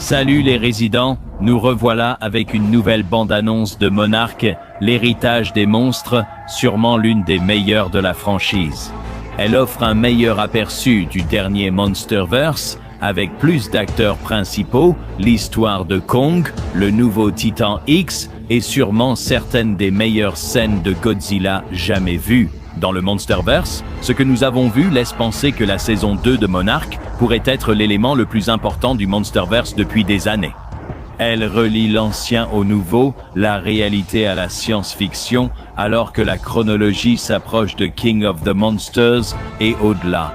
Salut les résidents, nous revoilà avec une nouvelle bande-annonce de Monarch, l'héritage des monstres, sûrement l'une des meilleures de la franchise. Elle offre un meilleur aperçu du dernier Monsterverse, avec plus d'acteurs principaux, l'histoire de Kong, le nouveau Titan X, et sûrement certaines des meilleures scènes de Godzilla jamais vues. Dans le Monsterverse, ce que nous avons vu laisse penser que la saison 2 de Monarch pourrait être l'élément le plus important du Monsterverse depuis des années. Elle relie l'ancien au nouveau, la réalité à la science-fiction, alors que la chronologie s'approche de King of the Monsters et au-delà.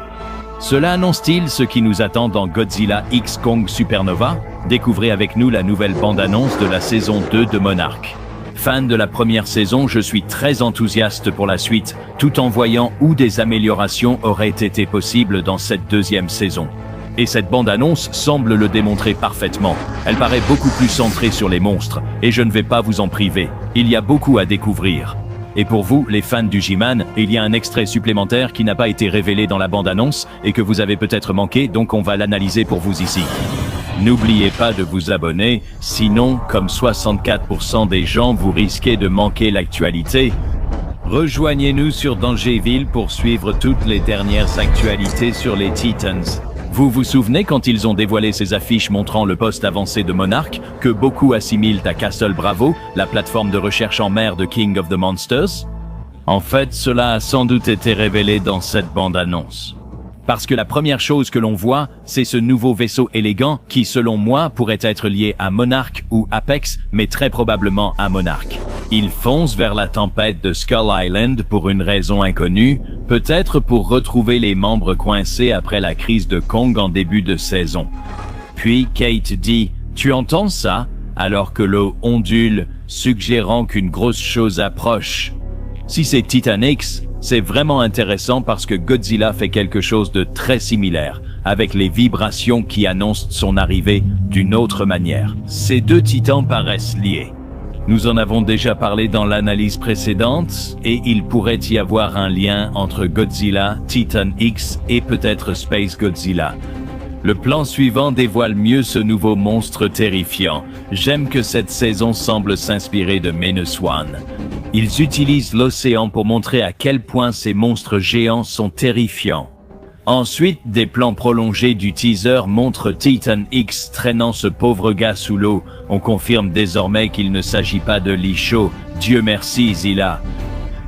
Cela annonce-t-il ce qui nous attend dans Godzilla X Kong Supernova? Découvrez avec nous la nouvelle bande-annonce de la saison 2 de Monarch. Fan de la première saison, je suis très enthousiaste pour la suite, tout en voyant où des améliorations auraient été possibles dans cette deuxième saison. Et cette bande-annonce semble le démontrer parfaitement. Elle paraît beaucoup plus centrée sur les monstres, et je ne vais pas vous en priver. Il y a beaucoup à découvrir. Et pour vous, les fans du G-Man, il y a un extrait supplémentaire qui n'a pas été révélé dans la bande-annonce, et que vous avez peut-être manqué, donc on va l'analyser pour vous ici. N'oubliez pas de vous abonner, sinon, comme 64% des gens, vous risquez de manquer l'actualité. Rejoignez-nous sur Dangerville pour suivre toutes les dernières actualités sur les Titans. Vous vous souvenez quand ils ont dévoilé ces affiches montrant le poste avancé de Monarch, que beaucoup assimilent à Castle Bravo, la plateforme de recherche en mer de King of the Monsters? En fait, cela a sans doute été révélé dans cette bande-annonce. Parce que la première chose que l'on voit, c'est ce nouveau vaisseau élégant qui, selon moi, pourrait être lié à Monarch ou Apex, mais très probablement à Monarch. Il fonce vers la tempête de Skull Island pour une raison inconnue, peut-être pour retrouver les membres coincés après la crise de Kong en début de saison. Puis Kate dit « Tu entends ça ?» alors que l'eau ondule, suggérant qu'une grosse chose approche. Si c'est Titan X, c'est vraiment intéressant parce que Godzilla fait quelque chose de très similaire, avec les vibrations qui annoncent son arrivée d'une autre manière. Ces deux titans paraissent liés. Nous en avons déjà parlé dans l'analyse précédente, et il pourrait y avoir un lien entre Godzilla, Titan X et peut-être Space Godzilla. Le plan suivant dévoile mieux ce nouveau monstre terrifiant. J'aime que cette saison semble s'inspirer de Menace-1. Ils utilisent l'océan pour montrer à quel point ces monstres géants sont terrifiants. Ensuite, des plans prolongés du teaser montrent Titan X traînant ce pauvre gars sous l'eau. On confirme désormais qu'il ne s'agit pas de Licho. Dieu merci, Zilla.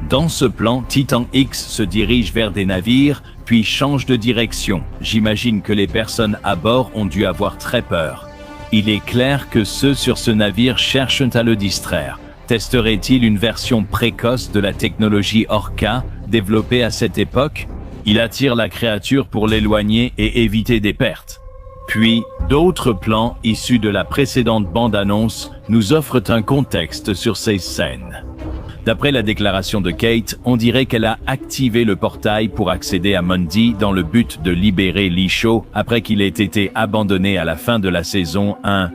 Dans ce plan, Titan X se dirige vers des navires, puis change de direction. J'imagine que les personnes à bord ont dû avoir très peur. Il est clair que ceux sur ce navire cherchent à le distraire. Testerait-il une version précoce de la technologie Orca, développée à cette époque? Il attire la créature pour l'éloigner et éviter des pertes. Puis, d'autres plans issus de la précédente bande-annonce nous offrent un contexte sur ces scènes. D'après la déclaration de Kate, on dirait qu'elle a activé le portail pour accéder à Mundi dans le but de libérer Licho après qu'il ait été abandonné à la fin de la saison 1.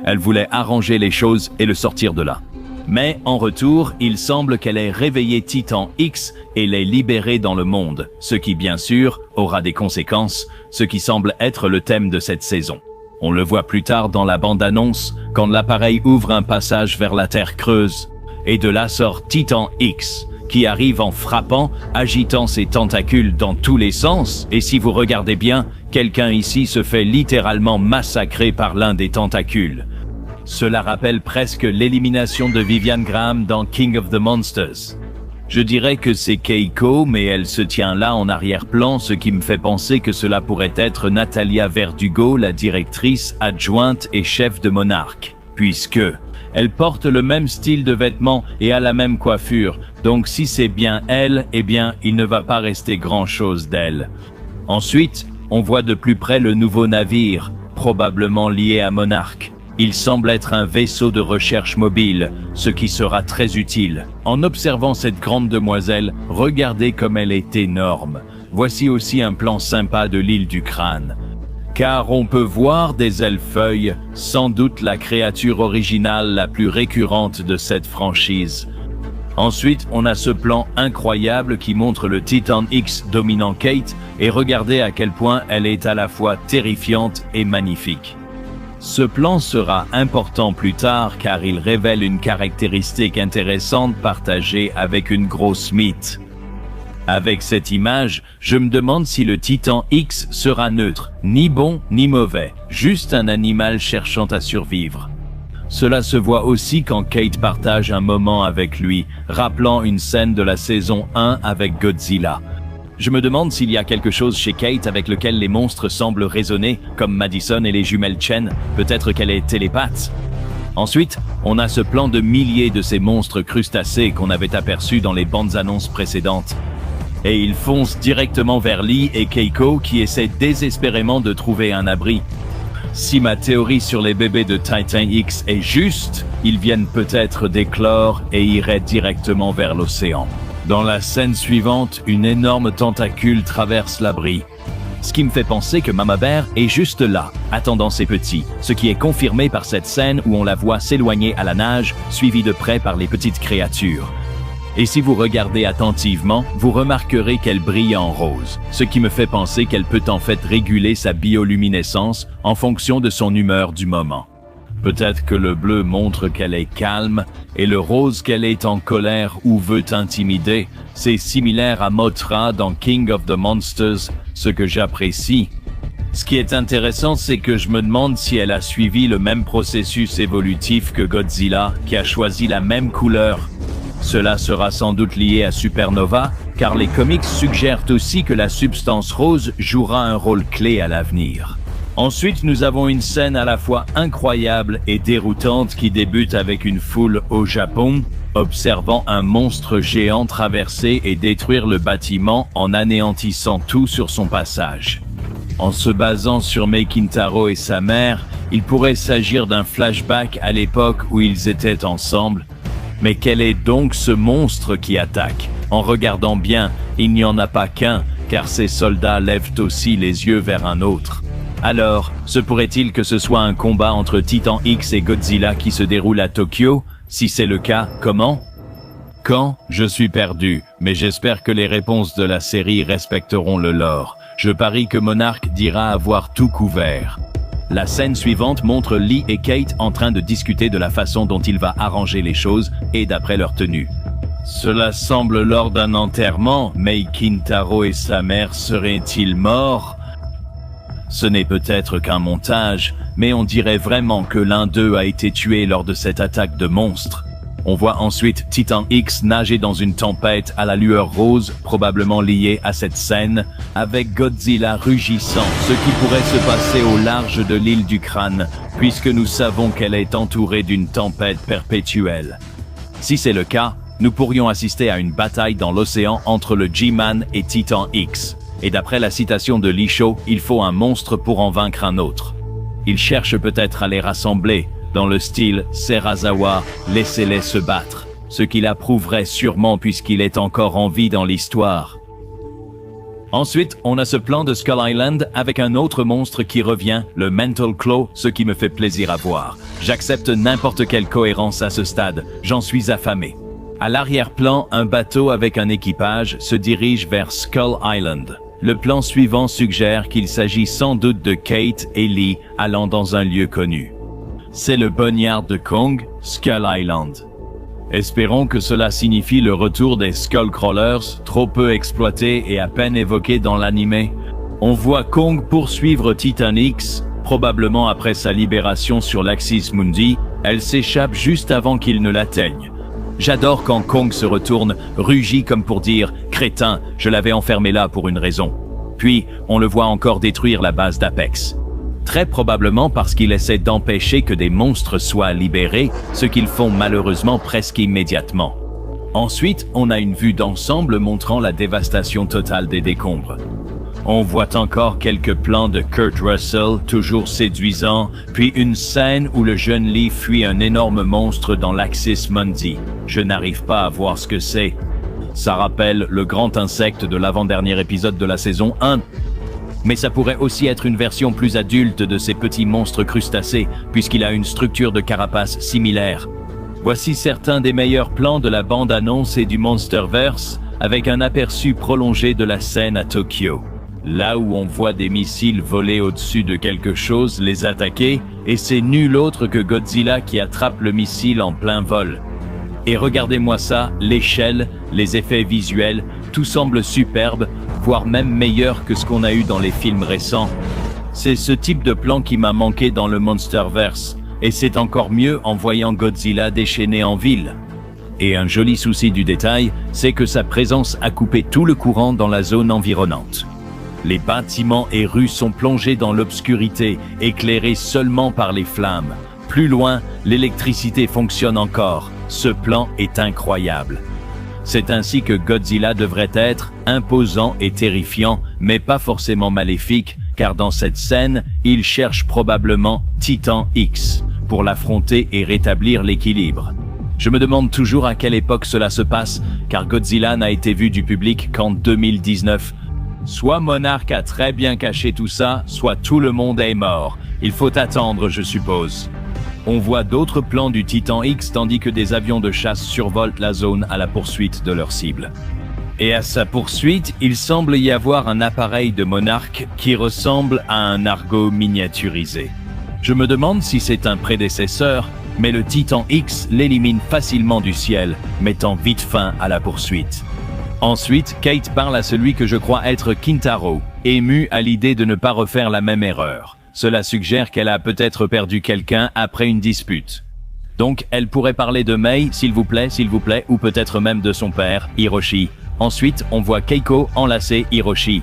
Elle voulait arranger les choses et le sortir de là. Mais en retour, il semble qu'elle ait réveillé Titan X et l'ait libéré dans le monde, ce qui bien sûr aura des conséquences, ce qui semble être le thème de cette saison. On le voit plus tard dans la bande-annonce, quand l'appareil ouvre un passage vers la Terre creuse. Et de là sort Titan X, qui arrive en frappant, agitant ses tentacules dans tous les sens, et si vous regardez bien, quelqu'un ici se fait littéralement massacrer par l'un des tentacules. Cela rappelle presque l'élimination de Vivian Graham dans King of the Monsters. Je dirais que c'est Keiko, mais elle se tient là en arrière-plan, ce qui me fait penser que cela pourrait être Natalia Verdugo, la directrice adjointe et chef de Monarch, puisque elle porte le même style de vêtements et a la même coiffure, donc si c'est bien elle, eh bien, il ne va pas rester grand-chose d'elle. Ensuite, on voit de plus près le nouveau navire, probablement lié à Monarch. Il semble être un vaisseau de recherche mobile, ce qui sera très utile. En observant cette grande demoiselle, regardez comme elle est énorme. Voici aussi un plan sympa de l'île du Crâne. Car on peut voir des elfeuilles, sans doute la créature originale la plus récurrente de cette franchise. Ensuite, on a ce plan incroyable qui montre le Titan X dominant Kate, et regardez à quel point elle est à la fois terrifiante et magnifique. Ce plan sera important plus tard car il révèle une caractéristique intéressante partagée avec une grosse mythe. Avec cette image, je me demande si le Titan X sera neutre, ni bon ni mauvais, juste un animal cherchant à survivre. Cela se voit aussi quand Kate partage un moment avec lui, rappelant une scène de la saison 1 avec Godzilla. Je me demande s'il y a quelque chose chez Kate avec lequel les monstres semblent résonner, comme Madison et les jumelles Chen, peut-être qu'elle est télépathe. Ensuite, on a ce plan de milliers de ces monstres crustacés qu'on avait aperçus dans les bandes annonces précédentes. Et ils foncent directement vers Lee et Keiko qui essaient désespérément de trouver un abri. Si ma théorie sur les bébés de Titan X est juste, ils viennent peut-être d'éclore et iraient directement vers l'océan. Dans la scène suivante, une énorme tentacule traverse l'abri. Ce qui me fait penser que Mama Bear est juste là, attendant ses petits, ce qui est confirmé par cette scène où on la voit s'éloigner à la nage, suivie de près par les petites créatures. Et si vous regardez attentivement, vous remarquerez qu'elle brille en rose, ce qui me fait penser qu'elle peut en fait réguler sa bioluminescence en fonction de son humeur du moment. Peut-être que le bleu montre qu'elle est calme, et le rose qu'elle est en colère ou veut intimider. C'est similaire à Mothra dans King of the Monsters, ce que j'apprécie. Ce qui est intéressant, c'est que je me demande si elle a suivi le même processus évolutif que Godzilla, qui a choisi la même couleur. Cela sera sans doute lié à Supernova, car les comics suggèrent aussi que la substance rose jouera un rôle clé à l'avenir. Ensuite, nous avons une scène à la fois incroyable et déroutante qui débute avec une foule au Japon, observant un monstre géant traverser et détruire le bâtiment en anéantissant tout sur son passage. En se basant sur Mei Kintaro et sa mère, il pourrait s'agir d'un flashback à l'époque où ils étaient ensemble. Mais quel est donc ce monstre qui attaque? En regardant bien, il n'y en a pas qu'un, car ces soldats lèvent aussi les yeux vers un autre. Alors, se pourrait-il que ce soit un combat entre Titan X et Godzilla qui se déroule à Tokyo? Si c'est le cas, comment? Quand? Je suis perdu, mais j'espère que les réponses de la série respecteront le lore. Je parie que Monarch dira avoir tout couvert. La scène suivante montre Lee et Kate en train de discuter de la façon dont il va arranger les choses et d'après leur tenue. Cela semble lors d'un enterrement, mais Kintaro et sa mère seraient-ils morts? Ce n'est peut-être qu'un montage, mais on dirait vraiment que l'un d'eux a été tué lors de cette attaque de monstre. On voit ensuite Titan X nager dans une tempête à la lueur rose, probablement liée à cette scène, avec Godzilla rugissant, ce qui pourrait se passer au large de l'île du Crâne, puisque nous savons qu'elle est entourée d'une tempête perpétuelle. Si c'est le cas, nous pourrions assister à une bataille dans l'océan entre le G-Man et Titan X. Et d'après la citation de Lee Shaw, il faut un monstre pour en vaincre un autre. Il cherche peut-être à les rassembler, dans le style Serizawa, laissez-les se battre, ce qu'il approuverait sûrement puisqu'il est encore en vie dans l'histoire. Ensuite, on a ce plan de Skull Island avec un autre monstre qui revient, le Mental Claw, ce qui me fait plaisir à voir. J'accepte n'importe quelle cohérence à ce stade, j'en suis affamé. À l'arrière-plan, un bateau avec un équipage se dirige vers Skull Island. Le plan suivant suggère qu'il s'agit sans doute de Kate et Lee allant dans un lieu connu. C'est le Boneyard de Kong, Skull Island. Espérons que cela signifie le retour des Skullcrawlers, trop peu exploités et à peine évoqués dans l'anime. On voit Kong poursuivre Titan X, probablement après sa libération sur l'Axis Mundi. Elle s'échappe juste avant qu'il ne l'atteigne. J'adore quand Kong se retourne, rugit comme pour dire « Crétin, je l'avais enfermé là pour une raison ». Puis, on le voit encore détruire la base d'Apex. Très probablement parce qu'il essaie d'empêcher que des monstres soient libérés, ce qu'ils font malheureusement presque immédiatement. Ensuite, on a une vue d'ensemble montrant la dévastation totale des décombres. On voit encore quelques plans de Kurt Russell, toujours séduisant, puis une scène où le jeune Lee fuit un énorme monstre dans l'Axis Mundi. Je n'arrive pas à voir ce que c'est. Ça rappelle le grand insecte de l'avant-dernier épisode de la saison 1. Mais ça pourrait aussi être une version plus adulte de ces petits monstres crustacés, puisqu'il a une structure de carapace similaire. Voici certains des meilleurs plans de la bande-annonce et du Monsterverse, avec un aperçu prolongé de la scène à Tokyo. là où on voit des missiles voler au-dessus de quelque chose, les attaquer, et c'est nul autre que Godzilla qui attrape le missile en plein vol. Et regardez-moi ça, l'échelle, les effets visuels, tout semble superbe, voire même meilleur que ce qu'on a eu dans les films récents. C'est ce type de plan qui m'a manqué dans le Monsterverse, et c'est encore mieux en voyant Godzilla déchaîné en ville. Et un joli souci du détail, c'est que sa présence a coupé tout le courant dans la zone environnante. Les bâtiments et rues sont plongés dans l'obscurité, éclairés seulement par les flammes. Plus loin, l'électricité fonctionne encore. Ce plan est incroyable. C'est ainsi que Godzilla devrait être imposant et terrifiant, mais pas forcément maléfique, car dans cette scène, il cherche probablement Titan X pour l'affronter et rétablir l'équilibre. Je me demande toujours à quelle époque cela se passe, car Godzilla n'a été vu du public qu'en 2019. Soit Monarch a très bien caché tout ça, soit tout le monde est mort. Il faut attendre, je suppose. On voit d'autres plans du Titan X tandis que des avions de chasse survolent la zone à la poursuite de leur cible. Et à sa poursuite, il semble y avoir un appareil de Monarch qui ressemble à un Argo miniaturisé. Je me demande si c'est un prédécesseur, mais le Titan X l'élimine facilement du ciel, mettant vite fin à la poursuite. Ensuite, Kate parle à celui que je crois être Kintaro, ému à l'idée de ne pas refaire la même erreur. Cela suggère qu'elle a peut-être perdu quelqu'un après une dispute. Donc, elle pourrait parler de Mei, s'il vous plaît, ou peut-être même de son père, Hiroshi. Ensuite, on voit Keiko enlacer Hiroshi.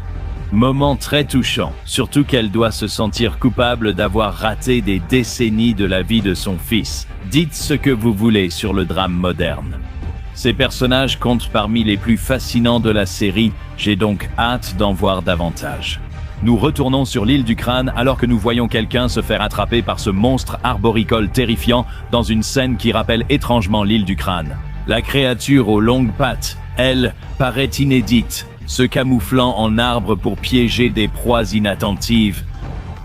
Moment très touchant, surtout qu'elle doit se sentir coupable d'avoir raté des décennies de la vie de son fils. Dites ce que vous voulez sur le drame moderne. Ces personnages comptent parmi les plus fascinants de la série, j'ai donc hâte d'en voir davantage. Nous retournons sur l'île du crâne alors que nous voyons quelqu'un se faire attraper par ce monstre arboricole terrifiant dans une scène qui rappelle étrangement l'île du crâne. La créature aux longues pattes, elle, paraît inédite, se camouflant en arbre pour piéger des proies inattentives.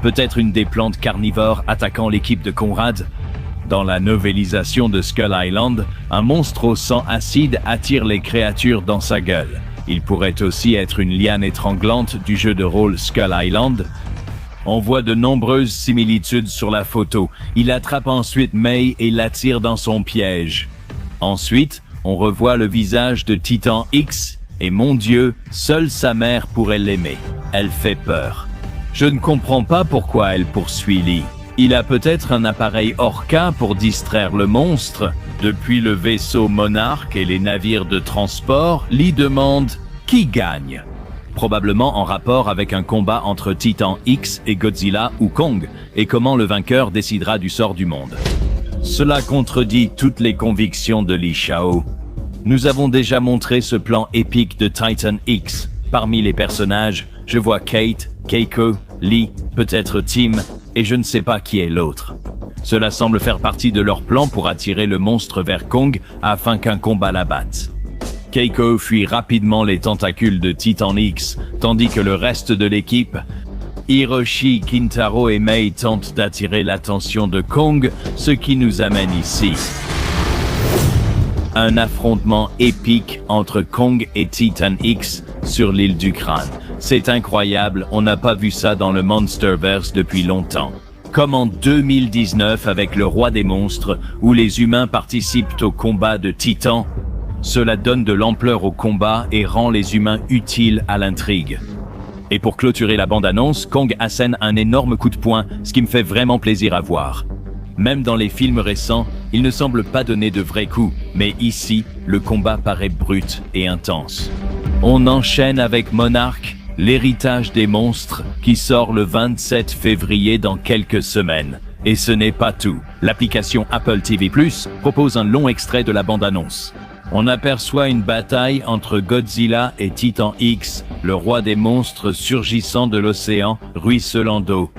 Peut-être une des plantes carnivores attaquant l'équipe de Conrad. Dans la novélisation de Skull Island, un monstre au sang acide attire les créatures dans sa gueule. Il pourrait aussi être une liane étranglante du jeu de rôle Skull Island. On voit de nombreuses similitudes sur la photo. Il attrape ensuite Mei et l'attire dans son piège. Ensuite, on revoit le visage de Titan X, et mon Dieu, seule sa mère pourrait l'aimer. Elle fait peur. Je ne comprends pas pourquoi elle poursuit Lee. Il a peut-être un appareil Orca pour distraire le monstre. Depuis le vaisseau Monarch et les navires de transport, Lee demande « Qui gagne ?» Probablement en rapport avec un combat entre Titan X et Godzilla ou Kong, et comment le vainqueur décidera du sort du monde. Cela contredit toutes les convictions de Lee Shao. Nous avons déjà montré ce plan épique de Titan X. Parmi les personnages, je vois Kate, Keiko, Lee, peut-être Tim, et je ne sais pas qui est l'autre. Cela semble faire partie de leur plan pour attirer le monstre vers Kong afin qu'un combat l'abatte. Keiko fuit rapidement les tentacules de Titan X, tandis que le reste de l'équipe, Hiroshi, Kintaro et Mei tentent d'attirer l'attention de Kong, ce qui nous amène ici. Un affrontement épique entre Kong et Titan X sur l'île du crâne. C'est incroyable, on n'a pas vu ça dans le Monsterverse depuis longtemps. Comme en 2019 avec le roi des monstres, où les humains participent au combat de titans, cela donne de l'ampleur au combat et rend les humains utiles à l'intrigue. Et pour clôturer la bande-annonce, Kong assène un énorme coup de poing, ce qui me fait vraiment plaisir à voir. Même dans les films récents, il ne semble pas donner de vrais coups, mais ici, le combat paraît brut et intense. On enchaîne avec Monarch, l'héritage des monstres, qui sort le 27 février dans quelques semaines. Et ce n'est pas tout. L'application Apple TV+ propose un long extrait de la bande-annonce. On aperçoit une bataille entre Godzilla et Titan X, le roi des monstres surgissant de l'océan, ruisselant d'eau.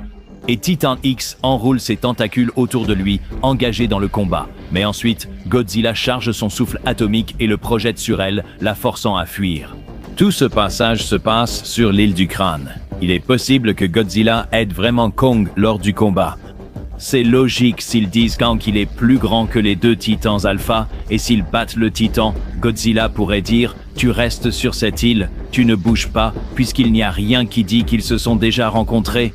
Et Titan X enroule ses tentacules autour de lui, engagé dans le combat. Mais ensuite, Godzilla charge son souffle atomique et le projette sur elle, la forçant à fuir. Tout ce passage se passe sur l'île du crâne. Il est possible que Godzilla aide vraiment Kong lors du combat. C'est logique s'ils disent Kong qu'il est plus grand que les deux titans alpha, et s'ils battent le titan, Godzilla pourrait dire tu restes sur cette île, tu ne bouges pas, puisqu'il n'y a rien qui dit qu'ils se sont déjà rencontrés.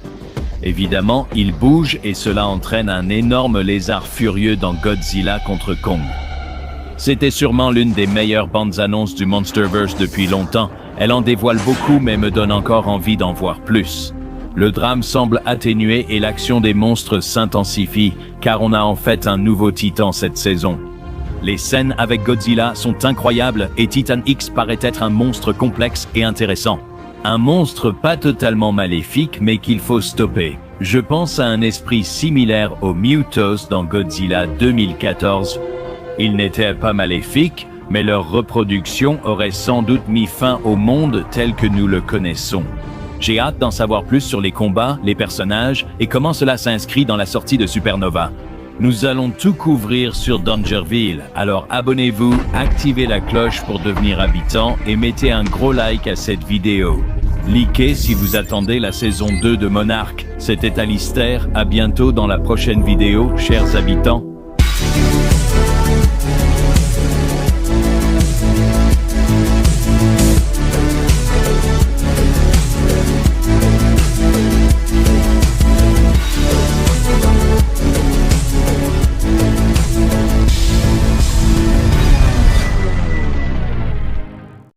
Évidemment, ils bougent et cela entraîne un énorme lézard furieux dans Godzilla contre Kong. C'était sûrement l'une des meilleures bandes annonces du Monsterverse depuis longtemps. Elle en dévoile beaucoup mais me donne encore envie d'en voir plus. Le drame semble atténuer et l'action des monstres s'intensifie, car on a en fait un nouveau Titan cette saison. Les scènes avec Godzilla sont incroyables et Titan X paraît être un monstre complexe et intéressant. Un monstre pas totalement maléfique mais qu'il faut stopper. Je pense à un esprit similaire aux Mutos dans Godzilla 2014. Ils n'étaient pas maléfiques, mais leur reproduction aurait sans doute mis fin au monde tel que nous le connaissons. J'ai hâte d'en savoir plus sur les combats, les personnages et comment cela s'inscrit dans la sortie de Supernova. Nous allons tout couvrir sur Dangerville, alors abonnez-vous, activez la cloche pour devenir habitant et mettez un gros like à cette vidéo. Likez si vous attendez la saison 2 de Monarch. C'était Alistair, à bientôt dans la prochaine vidéo, chers habitants.